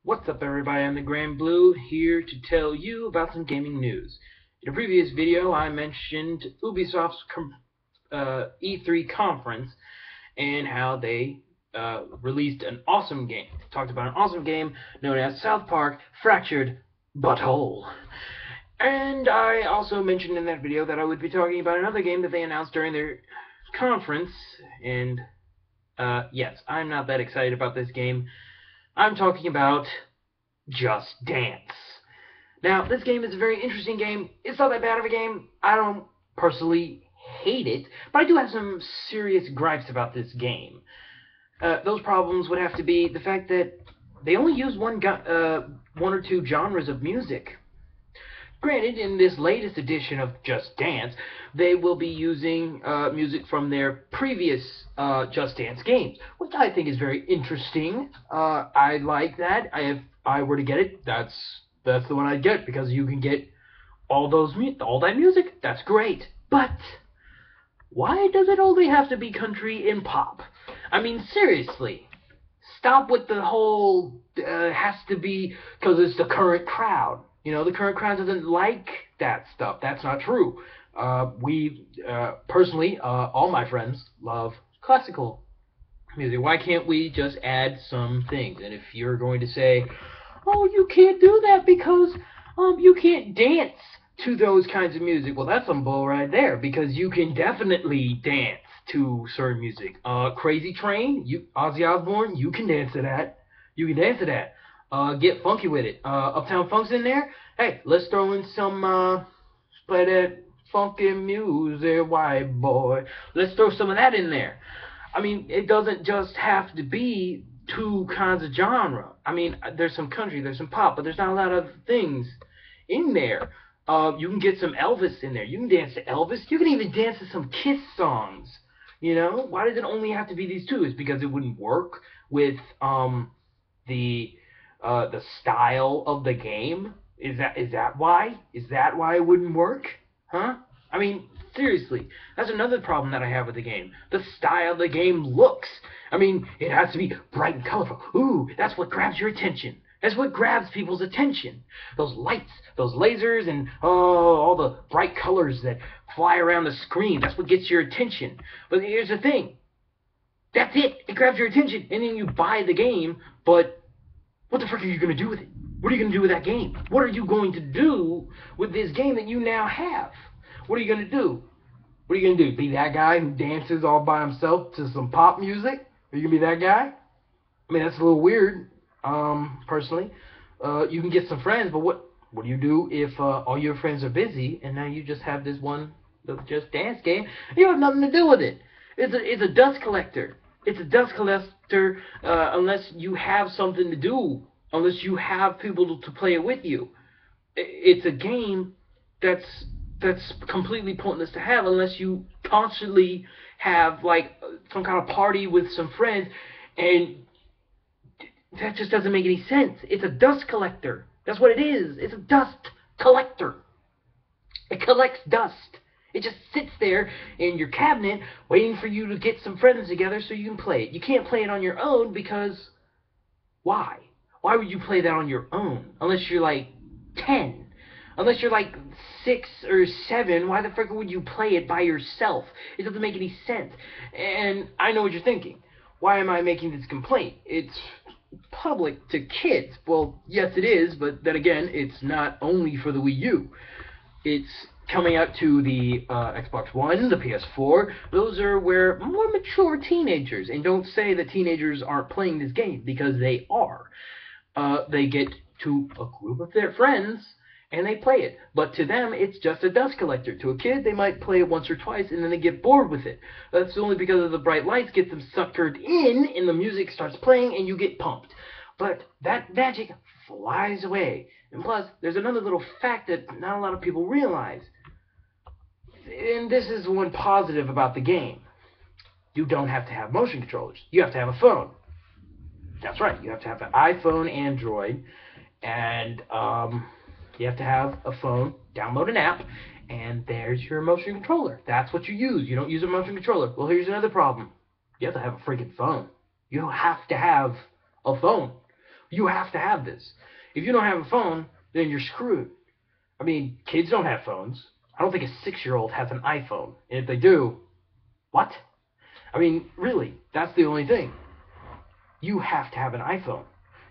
What's up, everybody? I'm the Grand Blue, here to tell you about some gaming news. In a previous video, I mentioned Ubisoft's E3 conference and how they released an awesome game. Talked about an awesome game known as South Park Fractured Butthole. And I also mentioned in that video that I would be talking about another game that they announced during their conference. And yes, I'm not that excited about this game. I'm talking about Just Dance. Now, this game is a very interesting game. It's not that bad of a game. I don't personally hate it, but I do have some serious gripes about this game. Those problems would have to be the fact that they only use one or two genres of music. Granted, in this latest edition of Just Dance, they will be using music from their previous Just Dance games, which I think is very interesting. I like that. If I were to get it, that's the one I'd get, because you can get all that music. That's great. But why does it only have to be country and pop? I mean, seriously. Stop with the whole has to be because it's the current crowd. You know, the current crowd doesn't like that stuff. That's not true. We personally, all my friends love classical music. Why can't we just add some things? And if you're going to say, "Oh, you can't do that because you can't dance to those kinds of music," well, that's some bull right there. Because you can definitely dance to certain music. Crazy Train, Ozzy Osbourne, you can dance to that. You can dance to that. Get funky with it. Uptown Funk's in there. Hey, let's throw in some play that funky music, white boy. Let's throw some of that in there. I mean, it doesn't just have to be two kinds of genre. I mean, there's some country, there's some pop, but there's not a lot of things in there. You can get some Elvis in there. You can dance to Elvis. You can even dance to some Kiss songs. You know, why does it only have to be these two? It's because it wouldn't work with the style of the game. Is that why? Is that why it wouldn't work? Huh? I mean, seriously, that's another problem that I have with the game. The style the game looks. I mean, it has to be bright and colorful. Ooh, that's what grabs your attention. That's what grabs people's attention. Those lights, those lasers, and all the bright colors that fly around the screen. That's what gets your attention. But here's the thing. That's it. It grabs your attention, and then you buy the game, but what the frick are you going to do with it? What are you going to do with that game? What are you going to do with this game that you now have? What are you going to do? What are you going to do? Be that guy who dances all by himself to some pop music? Are you going to be that guy? I mean, that's a little weird, personally. You can get some friends, but what do you do if all your friends are busy and now you just have this one Just Dance game? You have nothing to do with it. It's a dust collector. It's a dust collector unless you have something to do, unless you have people to play it with you. It's a game that's completely pointless to have unless you constantly have like some kind of party with some friends, and that just doesn't make any sense. It's a dust collector. That's what it is. It's a dust collector. It collects dust. It just sits there in your cabinet waiting for you to get some friends together so you can play it. You can't play it on your own because why? Why would you play that on your own? Unless you're like 10. Unless you're like 6 or 7, why the frick would you play it by yourself? It doesn't make any sense. And I know what you're thinking. Why am I making this complaint? It's public to kids. Well, yes it is, but then again, it's not only for the Wii U. It's coming out to the Xbox One, the PS4. Those are where more mature teenagers, and don't say that teenagers aren't playing this game, because they are. They get to a group of their friends, and they play it. But to them, it's just a dust collector. To a kid, they might play it once or twice, and then they get bored with it. That's only because of the bright lights get them suckered in, and the music starts playing, and you get pumped. But that magic flies away. And plus, there's another little fact that not a lot of people realize. And this is one positive about the game. You don't have to have motion controllers. You have to have a phone. That's right. You have to have an iPhone, Android, and you have to have a phone, download an app, and there's your motion controller. That's what you use. You don't use a motion controller. Well, here's another problem. You have to have a freaking phone. You have to have a phone. You have to have this. If you don't have a phone, then you're screwed. I mean, kids don't have phones. I don't think a 6-year-old has an iPhone. And if they do, what? I mean, really, that's the only thing. You have to have an iPhone.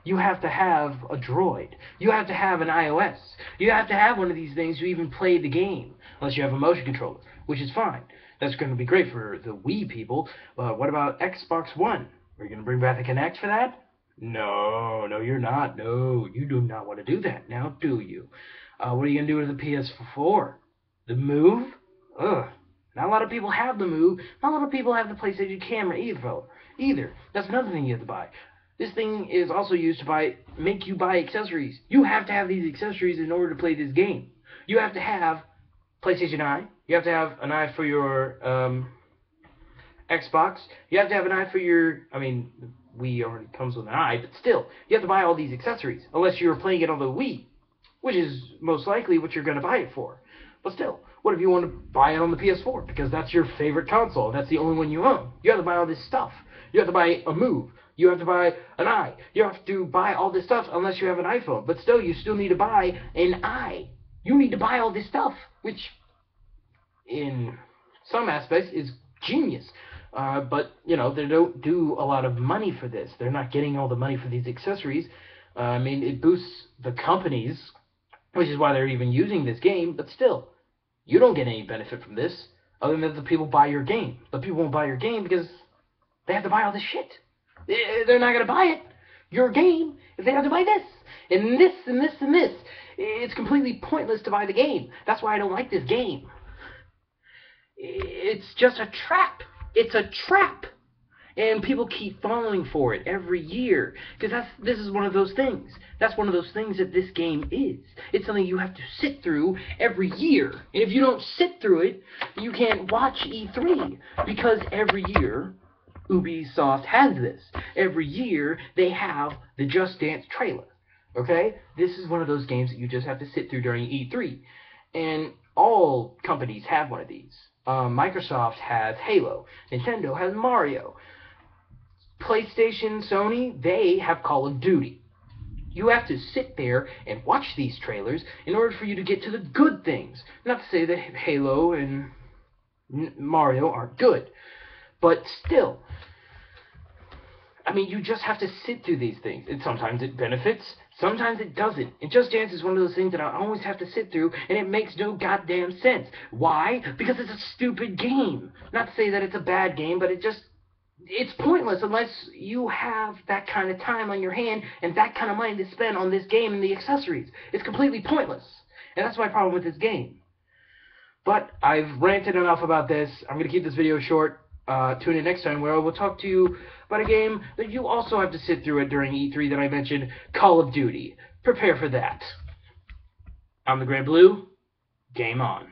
You have to have a Droid. You have to have an iOS. You have to have one of these things to even play the game, unless you have a motion controller, which is fine. That's going to be great for the Wii people. But what about Xbox One? Are you going to bring back the Kinect for that? No, you're not. No, you do not want to do that now, do you? What are you going to do with the PS4? The Move? Ugh. Not a lot of people have the Move. Not a lot of people have the PlayStation camera either. That's another thing you have to buy. This thing is also used to make you buy accessories. You have to have these accessories in order to play this game. You have to have PlayStation Eye. You have to have an eye for your Xbox. You have to have an eye for your... I mean, Wii already comes with an eye, but still, you have to buy all these accessories. Unless you're playing it on the Wii, which is most likely what you're going to buy it for. But still, what if you want to buy it on the PS4? Because that's your favorite console. That's the only one you own. You have to buy all this stuff. You have to buy a Move. You have to buy an eye. You have to buy all this stuff unless you have an iPhone. But still, you still need to buy an eye. You need to buy all this stuff, which in some aspects is genius. But, you know, they don't do a lot of money for this. They're not getting all the money for these accessories. I mean, it boosts the companies, which is why they're even using this game. But still, you don't get any benefit from this other than that the people buy your game. The people won't buy your game because they have to buy all this shit. They're not going to buy it, your game, if they have to buy this, and this, and this, and this. It's completely pointless to buy the game. That's why I don't like this game. It's just a trap. It's a trap. And people keep falling for it every year. Because this is one of those things. That's one of those things that this game is. It's something you have to sit through every year. And if you don't sit through it, you can't watch E3. Because every year... Ubisoft has this. Every year, they have the Just Dance trailer. Okay? This is one of those games that you just have to sit through during E3. And all companies have one of these. Microsoft has Halo. Nintendo has Mario. PlayStation, Sony, they have Call of Duty. You have to sit there and watch these trailers in order for you to get to the good things. Not to say that Halo and Mario aren't good. But still, I mean, you just have to sit through these things. And sometimes it benefits, sometimes it doesn't. And Just Dance is one of those things that I always have to sit through, and it makes no goddamn sense. Why? Because it's a stupid game. Not to say that it's a bad game, but it's pointless unless you have that kind of time on your hand and that kind of money to spend on this game and the accessories. It's completely pointless. And that's my problem with this game. But I've ranted enough about this. I'm going to keep this video short. Tune in next time where I will talk to you about a game that you also have to sit through it during E3 that I mentioned, Call of Duty. Prepare for that. I'm the Grand Blue. Game on.